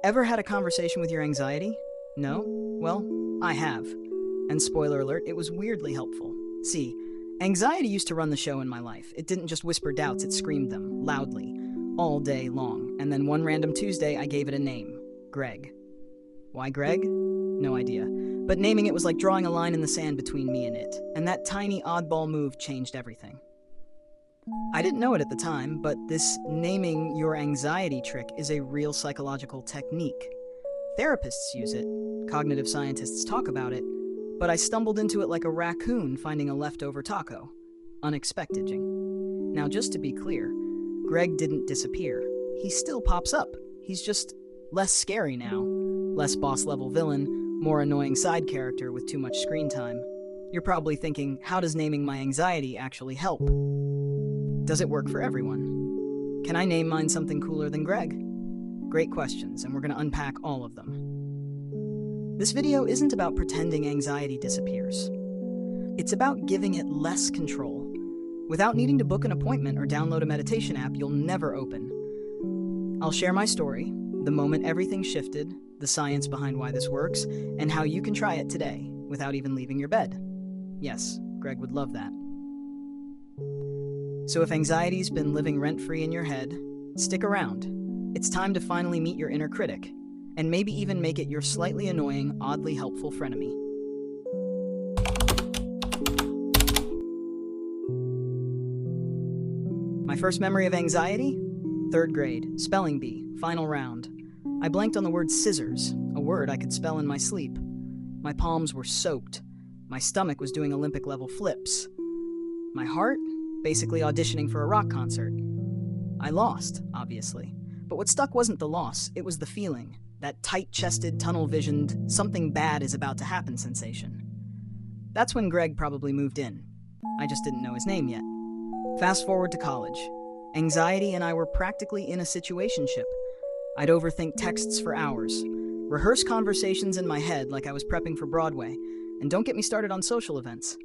Ever had a conversation with your anxiety? No? Well, I have. And spoiler alert, it was weirdly helpful. See, anxiety used to run the show in my life. It didn't just whisper doubts, it screamed them, loudly, all day long. And then one random Tuesday, I gave it a name. Greg. Why Greg? No idea. But naming it was like drawing a line in the sand between me and it. And that tiny oddball move changed everything. I didn't know it at the time, but this naming your anxiety trick is a real psychological technique. Therapists use it, cognitive scientists talk about it, but I stumbled into it like a raccoon finding a leftover taco. Unexpected. Now, just to be clear, Greg didn't disappear. He still pops up. He's just less scary now, less boss-level villain, more annoying side character with too much screen time. You're probably thinking, how does naming my anxiety actually help? Does it work for everyone? Can I name mine something cooler than Greg? Great questions, and we're going to unpack all of them. This video isn't about pretending anxiety disappears. It's about giving it less control. Without needing to book an appointment or download a meditation app you'll never open. I'll share my story, the moment everything shifted, the science behind why this works, and how you can try it today without even leaving your bed. Yes, Greg would love that. So if anxiety's been living rent-free in your head, stick around. It's time to finally meet your inner critic, and maybe even make it your slightly annoying, oddly helpful frenemy. My first memory of anxiety? 3rd grade, spelling bee, final round. I blanked on the word scissors, a word I could spell in my sleep. My palms were soaked. My stomach was doing Olympic-level flips. My heart? Basically auditioning for a rock concert. I lost, obviously. But what stuck wasn't the loss, it was the feeling. That tight-chested, tunnel-visioned, something bad is about to happen sensation. That's when Greg probably moved in. I just didn't know his name yet. Fast forward to college. Anxiety and I were practically in a situationship. I'd overthink texts for hours, rehearse conversations in my head like I was prepping for Broadway, and don't get me started on social events.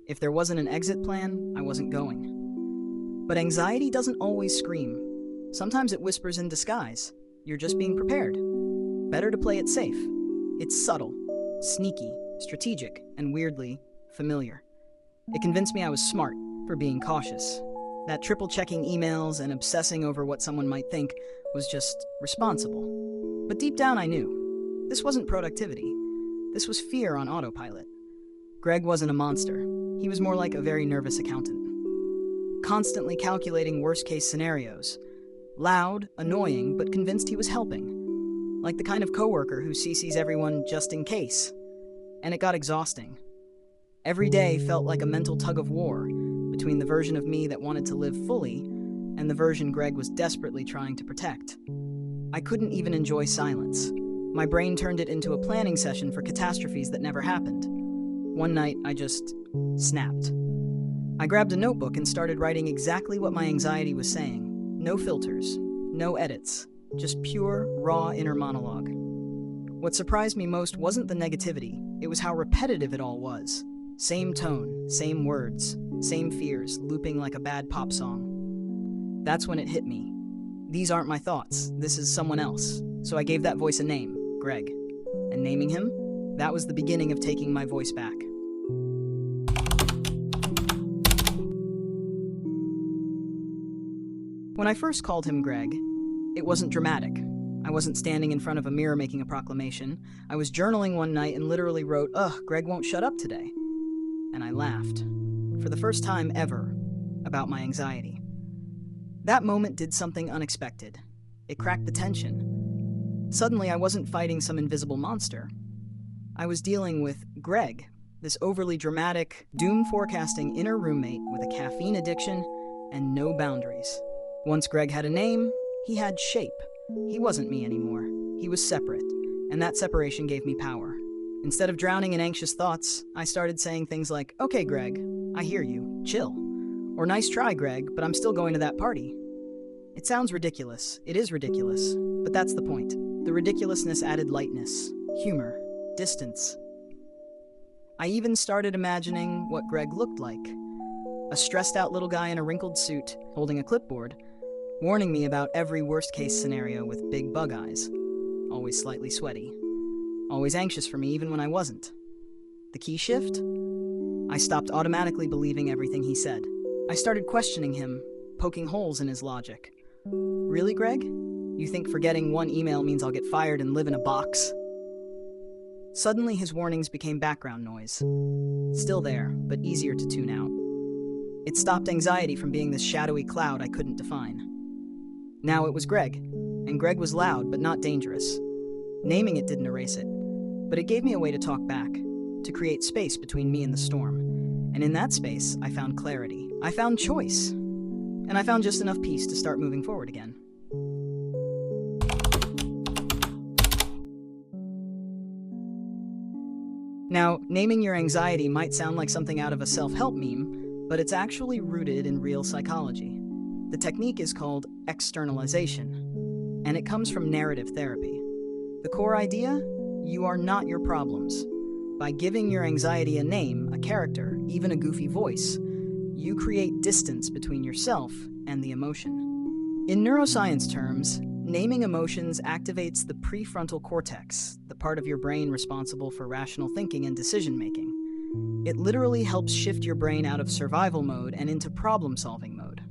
If there wasn't an exit plan, I wasn't going. But anxiety doesn't always scream. Sometimes it whispers in disguise. You're just being prepared. Better to play it safe. It's subtle, sneaky, strategic, and weirdly familiar. It convinced me I was smart for being cautious. That triple-checking emails and obsessing over what someone might think was just responsible. But deep down I knew. This wasn't productivity. This was fear on autopilot. Greg wasn't a monster. He was more like a very nervous accountant. Constantly calculating worst-case scenarios. Loud, annoying, but convinced he was helping. Like the kind of coworker who CCs everyone just in case. And it got exhausting. Every day felt like a mental tug-of-war between the version of me that wanted to live fully and the version Greg was desperately trying to protect. I couldn't even enjoy silence. My brain turned it into a planning session for catastrophes that never happened. One night, I just snapped. I grabbed a notebook and started writing exactly what my anxiety was saying. No filters, no edits, just pure, raw inner monologue. What surprised me most wasn't the negativity, it was how repetitive it all was. Same tone, same words, same fears, looping like a bad pop song. That's when it hit me. These aren't my thoughts, this is someone else. So I gave that voice a name, Greg. And naming him, that was the beginning of taking my voice back. When I first called him Greg, it wasn't dramatic. I wasn't standing in front of a mirror making a proclamation. I was journaling one night and literally wrote, "Ugh, Greg won't shut up today." And I laughed, for the first time ever, about my anxiety. That moment did something unexpected. It cracked the tension. Suddenly, I wasn't fighting some invisible monster. I was dealing with Greg, this overly dramatic, doom-forecasting inner roommate with a caffeine addiction and no boundaries. Once Greg had a name, he had shape. He wasn't me anymore. He was separate, and that separation gave me power. Instead of drowning in anxious thoughts, I started saying things like, "Okay, Greg, I hear you. Chill." Or "Nice try, Greg, but I'm still going to that party." It sounds ridiculous. It is ridiculous. But that's the point. The ridiculousness added lightness, humor, distance. I even started imagining what Greg looked like. A stressed-out little guy in a wrinkled suit, holding a clipboard, warning me about every worst-case scenario with big bug eyes. always slightly sweaty, always anxious for me even when I wasn't. The key shift? I stopped automatically believing everything he said. I started questioning him, poking holes in his logic. Really, Greg? You think forgetting one email means I'll get fired and live in a box? Suddenly, his warnings became background noise. Still there, but easier to tune out. It stopped anxiety from being this shadowy cloud I couldn't define. Now it was Greg, and Greg was loud but not dangerous. Naming it didn't erase it, but it gave me a way to talk back, to create space between me and the storm. And in that space, I found clarity. I found choice. And I found just enough peace to start moving forward again. Now, naming your anxiety might sound like something out of a self-help meme, but it's actually rooted in real psychology. The technique is called externalization, and it comes from narrative therapy. The core idea? You are not your problems. By giving your anxiety a name, a character, even a goofy voice, you create distance between yourself and the emotion. In neuroscience terms, naming emotions activates the prefrontal cortex, the part of your brain responsible for rational thinking and decision-making. It literally helps shift your brain out of survival mode and into problem-solving mode.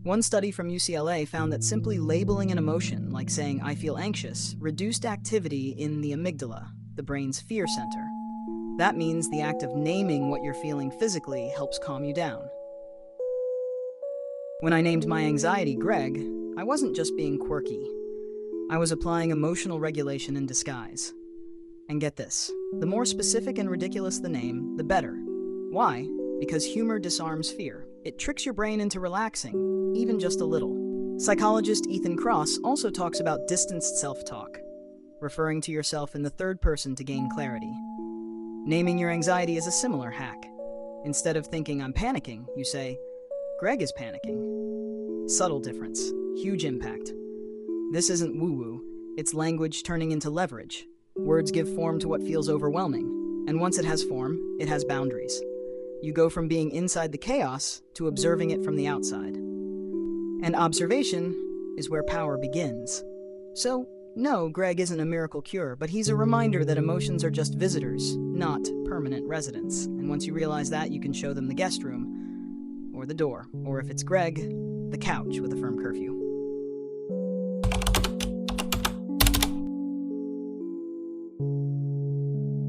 One study from UCLA found that simply labeling an emotion, like saying, "I feel anxious," reduced activity in the amygdala, the brain's fear center. That means the act of naming what you're feeling physically helps calm you down. When I named my anxiety Greg, I wasn't just being quirky. I was applying emotional regulation in disguise. And get this, the more specific and ridiculous the name, the better. Why? Because humor disarms fear. It tricks your brain into relaxing, even just a little. Psychologist Ethan Kross also talks about distanced self-talk, referring to yourself in the third person to gain clarity. Naming your anxiety is a similar hack. Instead of thinking "I'm panicking," you say, "Greg is panicking." Subtle difference, huge impact. This isn't woo-woo, it's language turning into leverage. Words give form to what feels overwhelming, and once it has form, it has boundaries. You go from being inside the chaos to observing it from the outside. And observation is where power begins. So, no, Greg isn't a miracle cure, but he's a reminder that emotions are just visitors, not permanent residents. And once you realize that, you can show them the guest room, or the door, or if it's Greg, the couch with a firm curfew.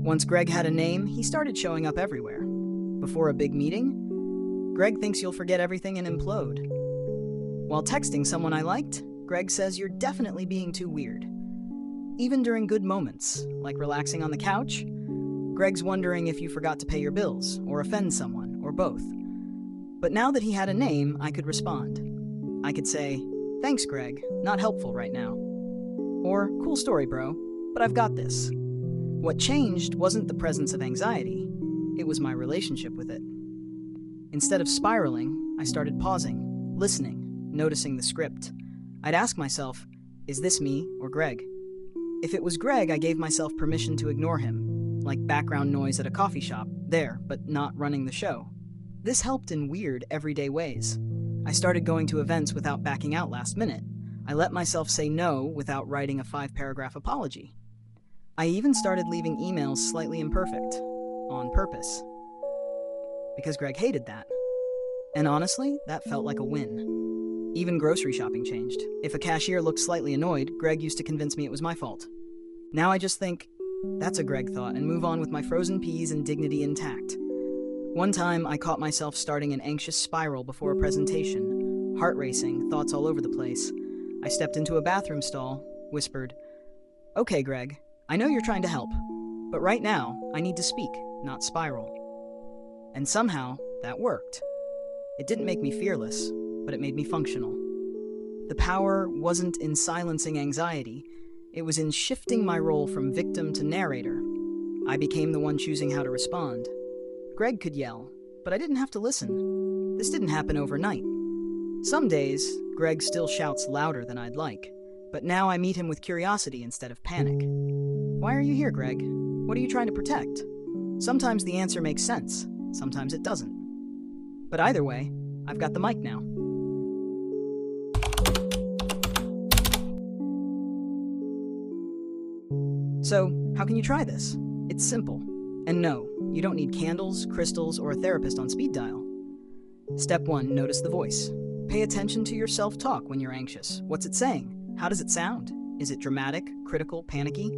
Once Greg had a name, he started showing up everywhere. Before a big meeting, Greg thinks you'll forget everything and implode. While texting someone I liked, Greg says you're definitely being too weird. Even during good moments, like relaxing on the couch, Greg's wondering if you forgot to pay your bills, or offend someone, or both. But now that he had a name, I could respond. I could say, "Thanks, Greg, not helpful right now." Or, "Cool story, bro, but I've got this." What changed wasn't the presence of anxiety, it was my relationship with it. Instead of spiraling, I started pausing, listening, noticing the script. I'd ask myself, is this me or Greg? If it was Greg, I gave myself permission to ignore him, like background noise at a coffee shop, there, but not running the show. This helped in weird, everyday ways. I started going to events without backing out last minute. I let myself say no without writing a 5-paragraph apology. I even started leaving emails slightly imperfect, on purpose. Because Greg hated that. And honestly, that felt like a win. Even grocery shopping changed. If a cashier looked slightly annoyed, Greg used to convince me it was my fault. Now I just think, that's a Greg thought, and move on with my frozen peas and dignity intact. One time, I caught myself starting an anxious spiral before a presentation, heart racing, thoughts all over the place. I stepped into a bathroom stall, whispered, "Okay, Greg, I know you're trying to help, but right now, I need to speak, not spiral." And somehow, that worked. It didn't make me fearless, but it made me functional. The power wasn't in silencing anxiety, it was in shifting my role from victim to narrator. I became the one choosing how to respond. Greg could yell, but I didn't have to listen. This didn't happen overnight. Some days, Greg still shouts louder than I'd like, but now I meet him with curiosity instead of panic. "Why are you here, Greg? What are you trying to protect?" Sometimes the answer makes sense, sometimes it doesn't. But either way, I've got the mic now. So, how can you try this? It's simple. And no, you don't need candles, crystals, or a therapist on speed dial. Step 1, notice the voice. Pay attention to your self-talk when you're anxious. What's it saying? How does it sound? Is it dramatic, critical, panicky?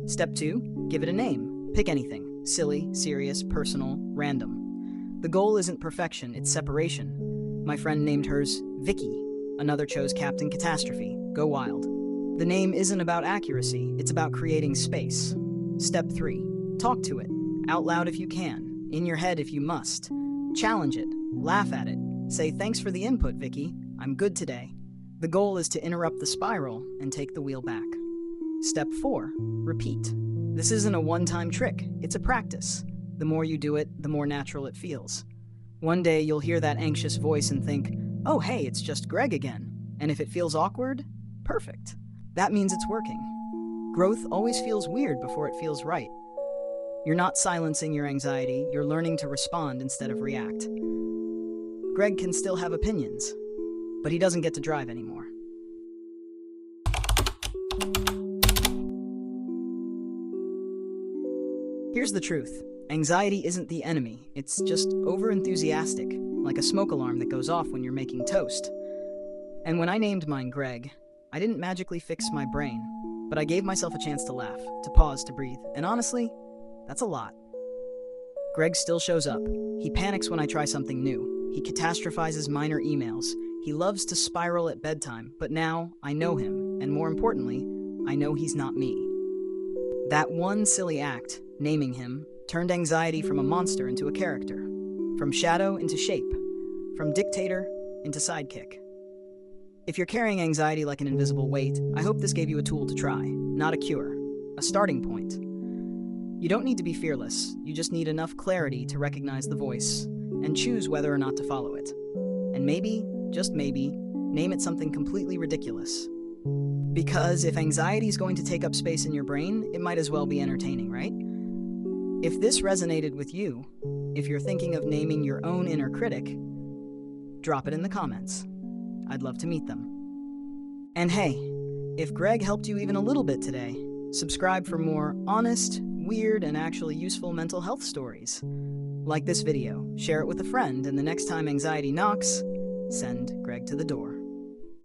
Step 2, give it a name. Pick anything. Silly, serious, personal, random. The goal isn't perfection, it's separation. My friend named hers Vicky. Another chose Captain Catastrophe. Go wild. The name isn't about accuracy, it's about creating space. Step 3, talk to it. Out loud if you can. In your head if you must. Challenge it. Laugh at it. Say, thanks for the input, Vicky. I'm good today. The goal is to interrupt the spiral and take the wheel back. Step 4, repeat. This isn't a one-time trick, it's a practice. The more you do it, the more natural it feels. One day you'll hear that anxious voice and think, oh hey, it's just Greg again. And if it feels awkward, perfect. That means it's working. Growth always feels weird before it feels right. You're not silencing your anxiety, you're learning to respond instead of react. Greg can still have opinions, but he doesn't get to drive anymore. Here's the truth. Anxiety isn't the enemy. It's just over-enthusiastic, like a smoke alarm that goes off when you're making toast. And when I named mine Greg, I didn't magically fix my brain, but I gave myself a chance to laugh, to pause, to breathe. And honestly, that's a lot. Greg still shows up. He panics when I try something new. He catastrophizes minor emails. He loves to spiral at bedtime, but now I know him, and more importantly, I know he's not me. That one silly act, naming him, turned anxiety from a monster into a character, from shadow into shape, from dictator into sidekick. If you're carrying anxiety like an invisible weight, I hope this gave you a tool to try, not a cure, a starting point. You don't need to be fearless, you just need enough clarity to recognize the voice and choose whether or not to follow it. And maybe, just maybe, name it something completely ridiculous. Because if anxiety is going to take up space in your brain, it might as well be entertaining, right? If this resonated with you, if you're thinking of naming your own inner critic, drop it in the comments. I'd love to meet them. And hey, if Greg helped you even a little bit today, subscribe for more honest, weird, and actually useful mental health stories. Like this video, share it with a friend, and the next time anxiety knocks, send Greg to the door.